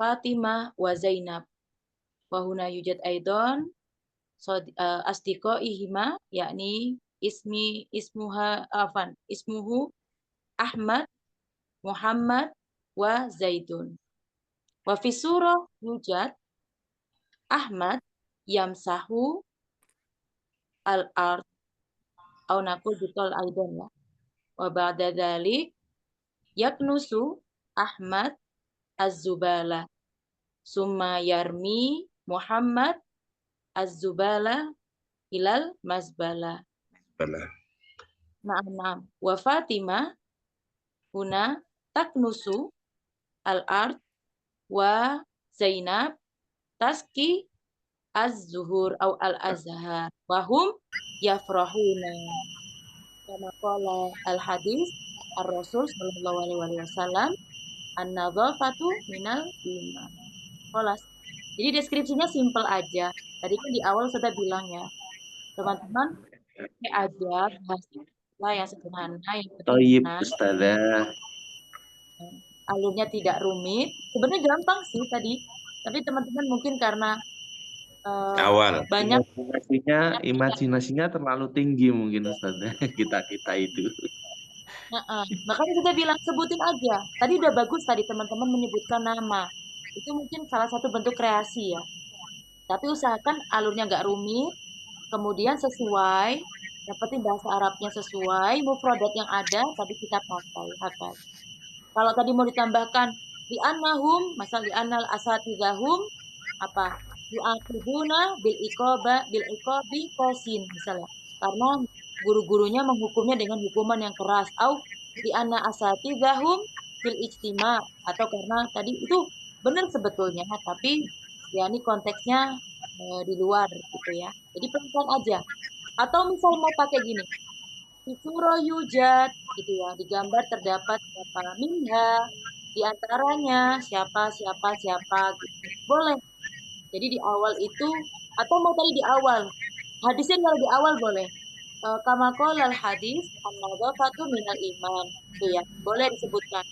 Fatimah wa Zainab. Wahuna yujad aidon asdiqaihima yakni ismuhu Ahmad Muhammad wa Zaidun. Wa fi surah yujad Ahmad yamsahu al-ard au naqul bitol aidon ya. Wa ba'da dzalik yaknusu Ahmad az-zubala summa yarmi Muhammad az-zubala ilal mazbala. Naam. Wa Fatimah huna taknusu al-ard wa Zainab taski az-zuhur au al-azhar wa hum yafrahuna. Kama qala al-hadis ar-rasul sallallahu alaihi wasallam an-nadhafatu minal iman. Kholas. Jadi deskripsinya simple aja. Tadi kan di awal sudah bilang ya, teman-teman aja bahasa yang sederhana, yang
Taib
penting
Ustazah.
alurnya tidak rumit. Sebenarnya gampang sih tadi, tapi teman-teman mungkin karena
awal
banyak
imajinasinya terlalu tinggi mungkin Ustazah kita itu.
Makanya sudah bilang sebutin aja. Tadi udah bagus tadi teman-teman menyebutkan nama. Itu mungkin salah satu bentuk kreasi ya. Tapi usahakan alurnya nggak rumit, kemudian sesuai, yang penting bahasa Arabnya sesuai, mufradat yang ada tadi kita pakai. Hakad. Kalau tadi mau ditambahkan li'annahum, masal li'annal asatidahum apa? Yu'aqibuna bil iqabi qasin misalnya. Karena guru-gurunya menghukumnya dengan hukuman yang keras. Au li'anna asatidahum bil ijtima, atau karena tadi itu benar sebetulnya, tapi ya ini konteksnya di luar gitu ya. Jadi pelan-pelan aja. Atau misal mau pakai gini, Suro yujad gitu ya, di gambar terdapat siapa minha, di antaranya siapa gitu. Boleh. Jadi di awal itu, atau mau tadi di awal, hadisnya kalau di awal boleh. Kama qolal hadis an-nadhafatu minal iman, itu ya, boleh disebutkan.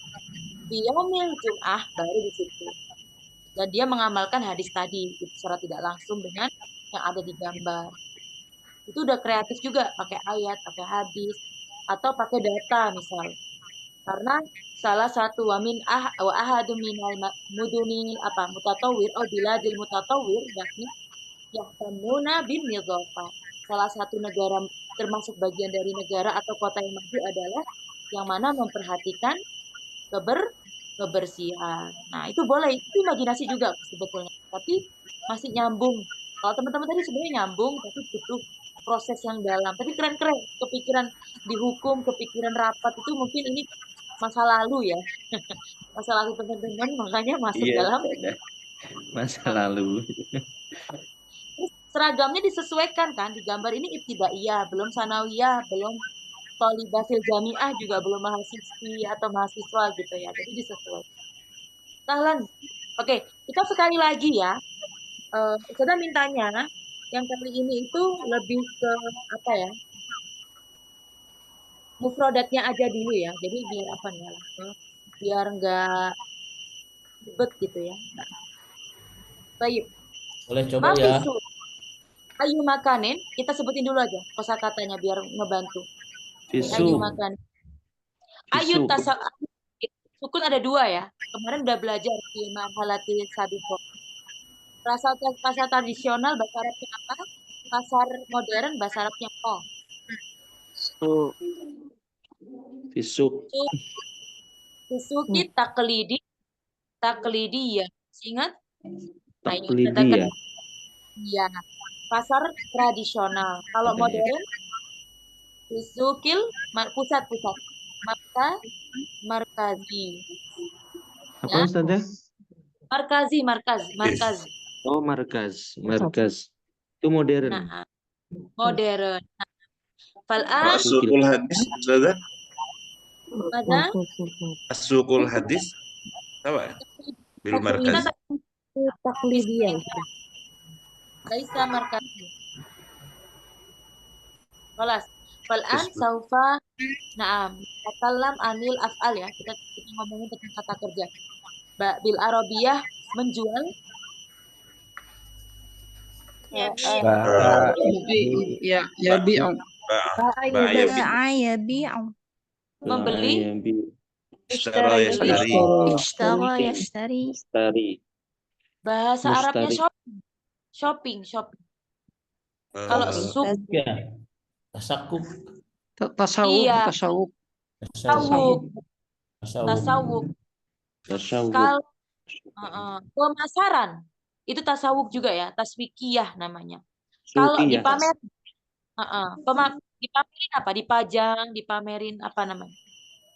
Di yaumil Jum'ah baru di situ. Dan dia mengamalkan hadis tadi secara tidak langsung dengan yang ada di gambar. Itu udah kreatif juga, pakai ayat, pakai hadis, atau pakai data misal. Karena salah satu wa ahadu minal mudunil mutatawwir biladil mutatawwir yakni yahtamuna bin nidhafa. Salah satu negara termasuk bagian dari negara atau kota yang maju adalah yang mana memperhatikan kebersihan. Nah, itu boleh, itu imajinasi juga sebetulnya. Tapi masih nyambung. Kalau teman-teman tadi sebenarnya nyambung, tapi butuh proses yang dalam. Tapi keren-keren, kepikiran dihukum, kepikiran rapat, itu mungkin ini masa lalu ya. Masa lalu teman-teman, makanya masuk dalam
masa lalu.
Terus seragamnya disesuaikan kan, di gambar ini ibtidaiyah, belum sanawiyah, belum thalibah fil jamiah, juga belum mahasiswi atau mahasiswa gitu ya. Jadi disesuaikan. Tahlan. Oke, kita sekali lagi ya. Saya mintanya yang kali ini itu lebih ke apa ya? Mufrodatnya aja dulu ya. Jadi biar apa nih? Biar nggak ribet gitu ya. Baik.
Boleh coba ya.
Ayu makanin, kita sebutin dulu aja kosakatanya biar ngebantu.
Fisu.
Ayu makanin. Ayu sukun ada 2 ya. Kemarin udah belajar di marhalatil sabiqo. Pasar tradisional bahasa Arabnya apa? Pasar modern bahasa Arabnya apa?
Fisuk.
Fisuki taklidi ya. Ingat?
Taklidi ya.
Iya. Pasar tradisional. Kalau modern fisukil pusat. Maka markazi.
Apa ya? Ustazah?
Markaz.
Oh, markaz. Itu modern.
Nah, modern. Fal'an
As-suqul hadis, Ustazah?
Mana?
As-suqul hadis. Apa? Bil markaz.
Taklidiyah. Laisa markazi. Kelas. Fal'an saufa takallam anil af'al ya. Kita ngomongin tentang kata kerja. Bil arabiyah menjual membeli
yashtari.
Bahasa Arabnya shopping. Kalau suk
Tasawuf.
Kalau pemasaran itu tasawuf juga ya, taswikiyah namanya. Kalau dipamerin dipamerin apa? Dipajang, dipamerin apa namanya?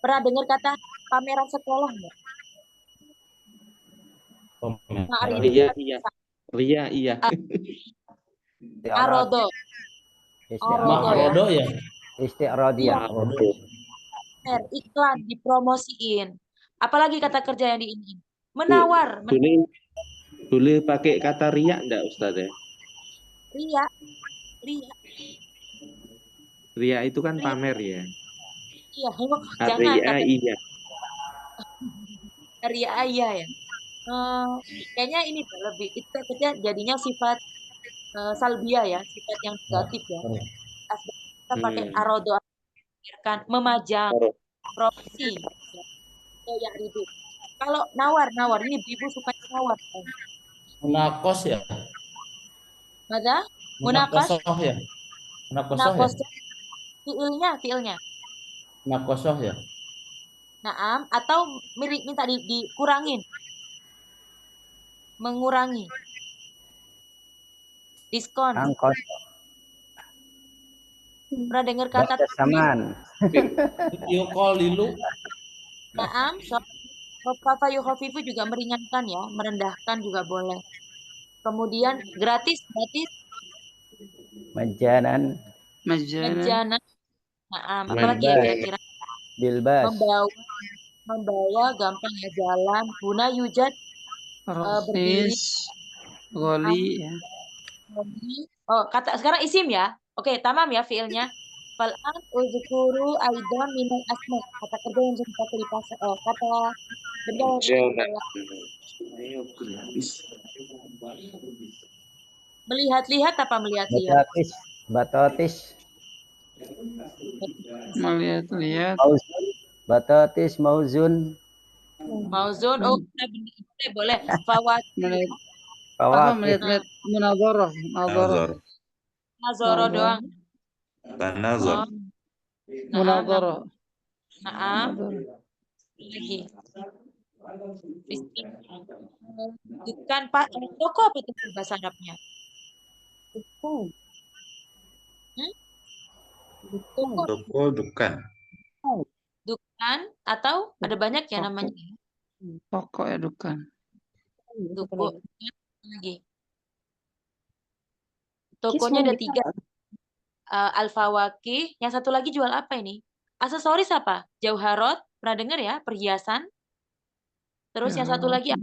Pernah dengar kata pameran sekolah nggak?
Ria iya.
Arodo
ya.
Isti'radiyah.
Iklan, dipromosiin. Apalagi kata kerja yang diingin? Menawar.
Boleh pakai kata ria enggak, Ustaz ya? Ria itu kan pamer ya.
Iya, jangan
kata iya.
Ria iya ya. Kayaknya ini lebih itu kerja jadinya sifat salbia ya, sifat yang negatif ya. Kita pakai arodo, memajang, promosi. Ya, itu. Kalau nawar ini ibu suka nawar.
Munakos ya.
Mana?
Munakosoh ya.
Fiilnya.
Munakosoh ya.
Naam, atau minta dikurangin. Mengurangi. Diskon.
Angkos.
Pernah dengar kata
saman.
Video call dulu.
Naam, kata yuhofifu juga meringankan ya, merendahkan juga boleh. Kemudian gratis.
Majanan.
Naam, apalagi ya kira-kira?
Bilbas.
Membawa gampang ya, jalan. Guna yujad berdiri.
Goli ya.
Kata sekarang isim ya. Oke, tamam ya fiilnya. Fal'an uzkuru aidan minal asma. Kata kerja yang bisa dipakai di pasar. Kata benda melihat-lihat apa melihat-lihat?
Batatis.
Melihat-lihat.
Mauzun. Batatis mauzun.
Mauzun, oh boleh. Fawakih.
Apa
Fawakih.
melihat-lihat munadharah,
Nazar.
Nazoro doang.
Tanazar.
Munadharah.
Naam. Lagi. Bukan Pak, toko apa tuh bahasa Arabnya?
Toko dukan.
Dukan atau ada banyak ya namanya?
Toko ya dukan.
Toko lagi. Tokonya ada 3. Al-Fawakih. Yang satu lagi jual apa ini? Aksesoris apa? Jauharot. Pernah dengar ya? Perhiasan. Terus yang satu lagi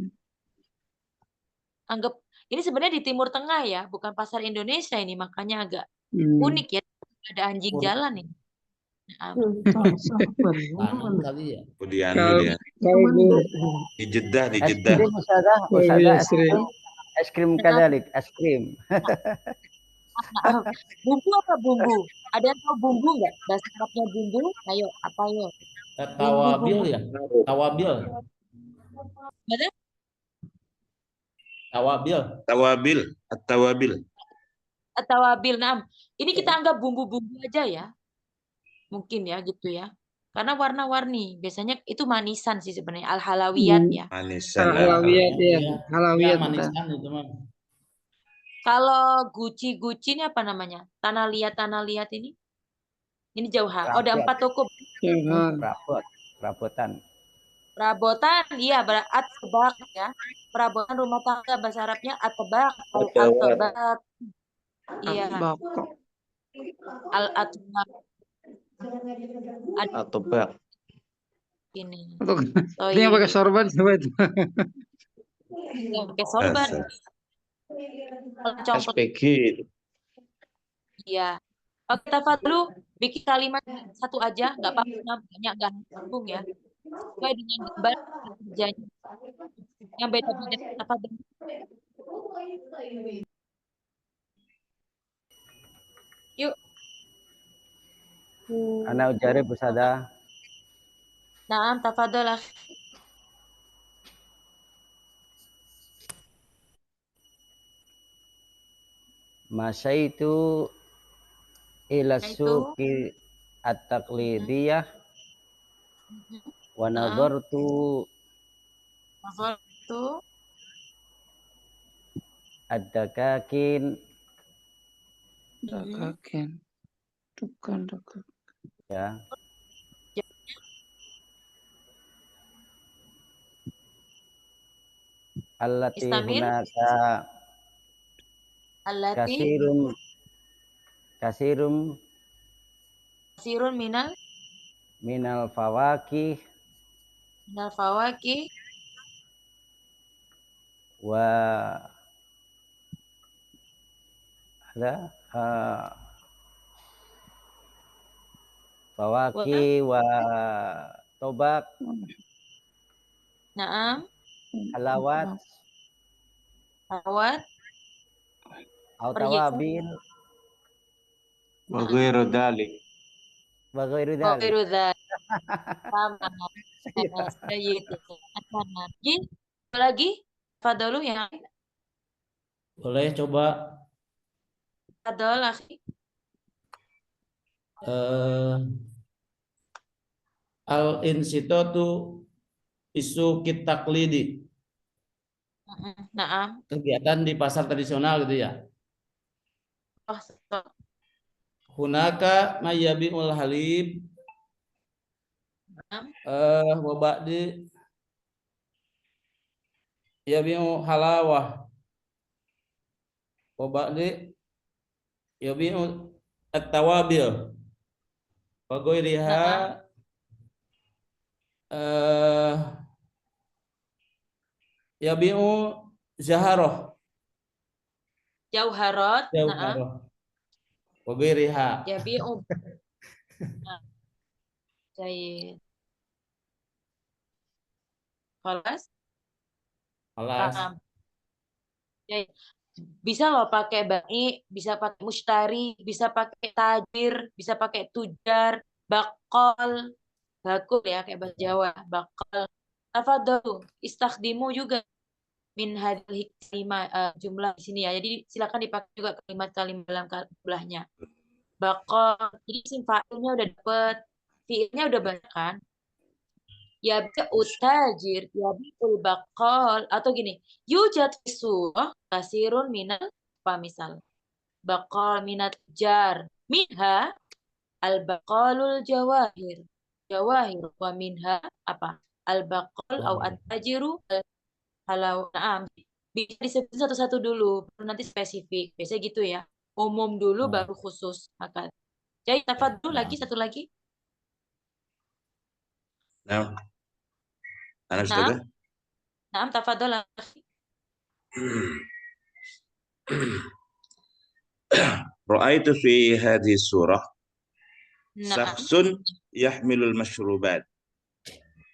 anggap ini sebenarnya di Timur Tengah ya, bukan pasar Indonesia ini, makanya agak unik ya. Ada anjing jalan nih.
Tanam kali ya.
Budianu dia. Di Jeddah, di
Es
Jeddah.
krim Ustazah, es krim kadalik, es krim.
Bumbu apa bumbu? Ada yang tahu bumbu nggak? Bahasa Arabnya bumbu? Ayo, apa yo?
Tawabil ya. Tawabil.
Mana?
Tawabil.
Tawabil. At-tawabil.
Tawabil. Nah, ini kita anggap bumbu-bumbu aja ya. Mungkin ya gitu ya. Karena warna-warni. Biasanya itu manisan sih sebenarnya. Al-halawiyat ya.
Manisan.
Halawiyat ya. Halawiyat.
Manisan itu mah.
Kalau guci-guci ini apa namanya? Tanah liat ini? Ini jauhar. Oh, ada 4 toko.
Perabotan.
Perabotan, iya, at-tebak ya. Perabotan rumah tangga bahasa Arabnya at-tebak. Al-atebak. Iya. Al-atebak.
Atebak.
Ini.
Ini yang pakai sorban coba itu.
Yang pakai sorban.
SPG.
Iya. Oke, Tafadlu, bikin kalimat satu aja, nggak apa-apa, banyak nggak nyambung ya. Sesuai dengan gambar kerjanya. Yang beda-beda. Tafadlu. Yuk.
Ana ujarib Ustazah.
Naam, tafadhol.
Masyaitu ila suqi at-taqlidiyah wa nadartu ad-dakakin.
Dakakin. Dukan.
Ya. Allati hunaka kasirun minal fawakih wa ada fawakih wa tobak.
Naam.
Halawat. Au tawabil.
Waghairu dzalik.
Waghairu dzalik.
Sama. Lagi? Fadolu yang
Boleh coba.
Fadol, akhi.
Al-insitatu isu taklidi.
Naam.
Kegiatan di pasar tradisional gitu ya. Hunaka mayyabi'ul halib. Wa ba'di yabi'u halawah. Wa ba'di yabi'u at-tawabil. Wa ghairiha yabi'u zaharoh.
Jauharot.
Wa ghairiha.
Yabi'u. Jayid. Khalas. Bisa loh pakai bai, bisa pakai mushtari, bisa pakai tajir, bisa pakai tujar, bakal, bakul ya kayak bahasa Jawa, bakal. Tafadhalu, istakhdimu juga min hadil hikmah jumlah di sini ya. Jadi silakan dipakai juga kalimat-kalimat dalam jumlahnya. Bakal, jadi isim fa'ilnya udah dapet, fiilnya udah banyak kan? Ya bisa utajir, ya biul bakal atau gini, yujad fi surah kasirun minal apa misal bakal minat jar minha al bakalul jawahir wa minha apa al bakal au at-tajiru halau naam bisa disebut satu-satu dulu baru nanti spesifik biasanya gitu ya, umum dulu baru khusus. Maka jadi tafadhol lagi satu lagi.
Nah, أنا
Naam,
أستاذة.
naam tafadhol.
رأيت في هذه السورة
Naam.
شخص يحمل المشروبات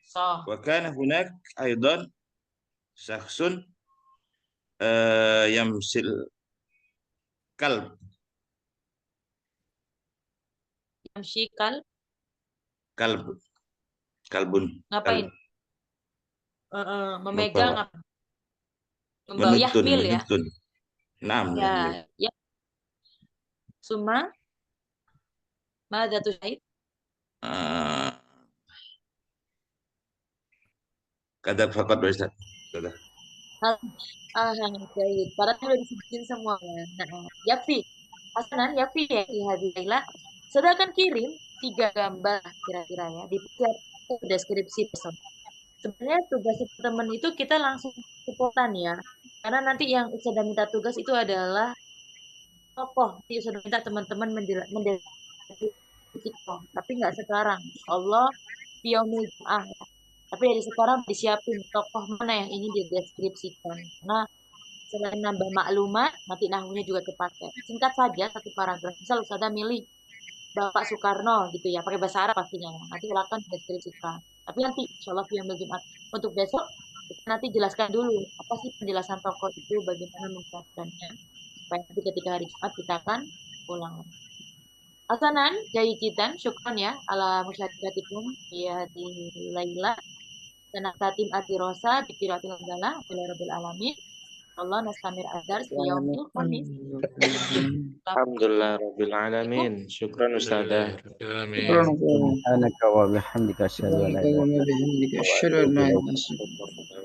صح.
وكان هناك أيضا شخص يمشي الكلب
Yamshi
كلب
ngapain? Memegang
membawa,
apa? Membawa yahmil ya.
menuntun. Naam,
Ya, ya. Suma Mada tusyahid?
Kadang fakat Ustaz. Sudah.
Baik. Padahal udah disebutin semua ya. Nah, Yafi. Hasanan, Yafi ya, di Hadilah. Sudah akan kirim 3 gambar kira-kira ya di deskripsi besok. Sebenarnya tugas teman itu kita langsung supportan ya. Karena nanti yang sudah minta tugas itu adalah tokoh. Jadi sudah minta teman-teman mendefinisikan. Tapi nggak sekarang. Allah Yaumul Jum'ah ya. Tapi dari sekarang disiapin tokoh mana yang ini dideskripsikan. Nah, selain nambah maklumat, nanti nahunya juga kepakai. Singkat saja satu paragraf. Misal Ustazah milih Bapak Soekarno gitu ya, pakai bahasa Arab pastinya. Nanti silakan deskripsikan. Tapi nanti insya Allah Yaumul Jum'ah untuk besok kita nanti jelaskan dulu apa sih penjelasan tokoh itu, bagaimana menjelaskannya. Supaya nanti ketika hari Jumat kita akan ulang. Hasanan, jayidan, syukran ya ala musyarikatikum ya di Laila dan tatim atirosa dikiratil adalah rabbil alamin. Allah nastamir adar yaumil khamis.
Alhamdulillah rabbil alamin. Syukran Ustazah.
Subhanaka wa bihamdika asyhadu an la ilaha illa anta astaghfiruka wa atubu ilaik.